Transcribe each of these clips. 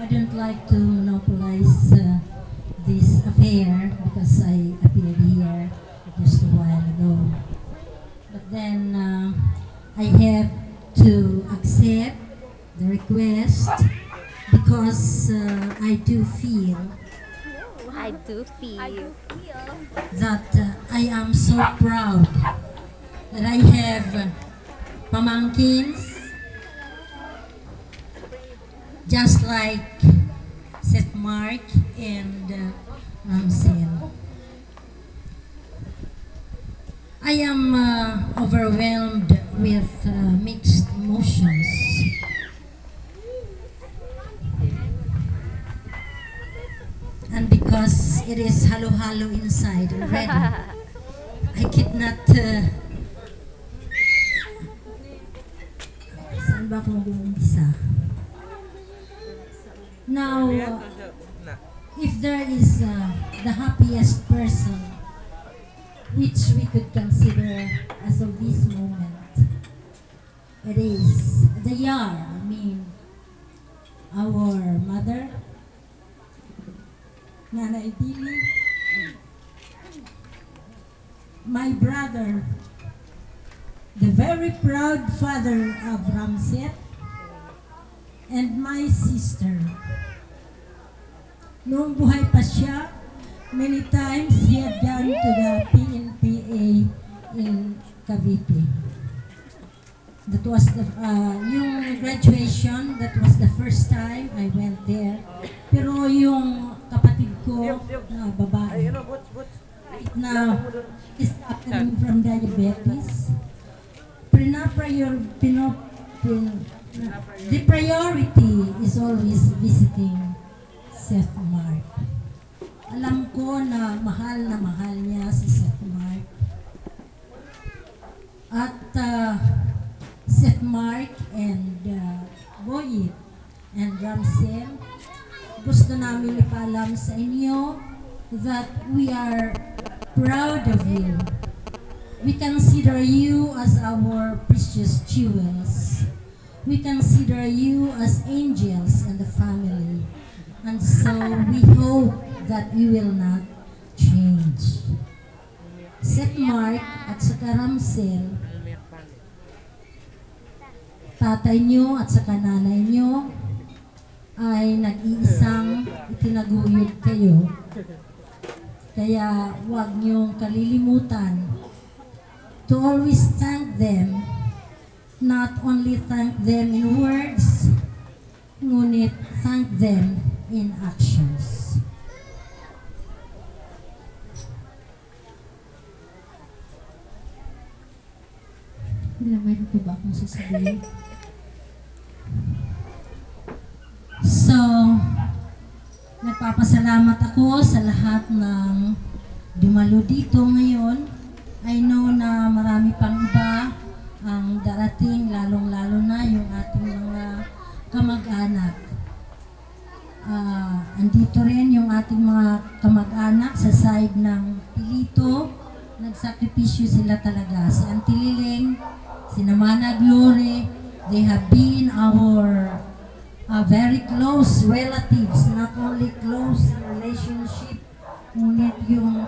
I don't like to monopolize this affair because I appeared here just a while ago. But then I have to accept the request because I do feel that I am so proud that I have pamangkins just like Seth Mark and Ramsel. I am overwhelmed with mixed emotions. And because it is halo-halo inside already, I cannot saan ba ako mag-umpisa? Now, if there is the happiest person which we could consider as of this moment, it is the Yar, I mean, our mother, Nanay Dili, my brother, the very proud father of Ramset, and my sister. Noong buhay pa siya, many times he had gone to the PNPA in Cavite. That was the, yung graduation, that was the first time I went there. Pero yung kapatid ko na babae, right now, is suffering from diabetes. The priority is always visiting Seth Mark. Alam ko na mahal niya si Seth Mark. At Seth Mark and Boyit and Ramsel, gusto namin ipaalam sa inyo that we are proud of you. We consider you as our precious jewels. We consider you as angels in the family. And so we hope that you will not change. Seth Mark at saka Ramsel, tatay nyo at saka nanay nyo ay nag-iisang itinaguyod kayo. Kaya huwag nyong kalilimutan to always thank them, not only thank them in words, ngunit thank them in actions. Mayroon ko ba akong sasabihin? So, nagpapasalamat ako sa lahat ng dumalo dito ngayon. I know na marami pang iba ang darating, lalong-lalo na yung ating mga kamag-anak. Andito rin yung ating mga kamag-anak sa side ng Pilito. Nagsakripisyo sila talaga. Si Auntie Liling, si Namana Glory, they have been our very close relatives, not only close relationship, ngunit yung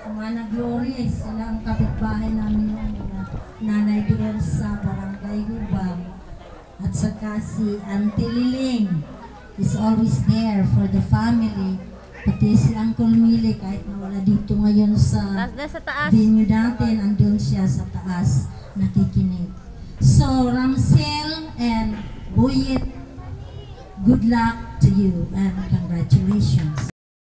Namana Glory ay sila ang kapitbahay namin ng nanay doon sa Barangay Hubang. At saka si Auntie Liling is always there for the family. Pati si Uncle Mili, kahit nawala dito ngayon sa venue natin, andun siya sa taas, nakikinig. So, Ramsel and Boyet, good luck to you and congratulations.